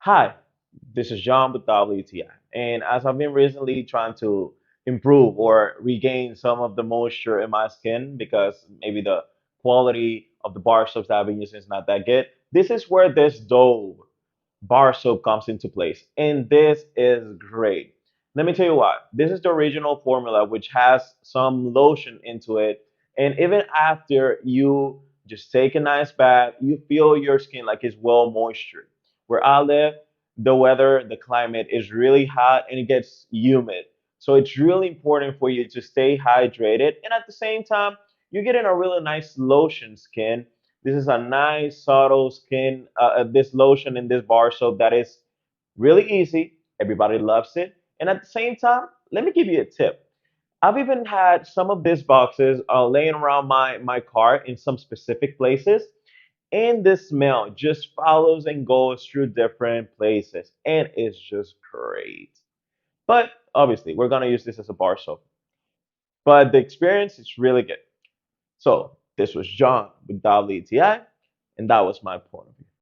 Hi, this is John with WTI. And as I've been recently trying to improve or regain some of the moisture in my skin because maybe the quality of the bar soaps that I've been using is not that good, this is where this Dove bar soap comes into place. And this is great. Let me tell you what, this is the original formula, which has some lotion into it. And even after you just take a nice bath, you feel your skin like it's well moistured. Where I live, the weather, the climate is really hot and it gets humid. So it's really important for you to stay hydrated. And at the same time, you're getting a really nice lotion skin. This is a nice, subtle skin, this lotion in this bar soap that is really easy. Everybody loves it. And at the same time, let me give you a tip. I've even had some of these boxes laying around my car in some specific places, and the smell just follows and goes through different places, and it's just great. But obviously, we're gonna use this as a bar soap. But the experience is really good. So this was John with WTI, and that was my point of view.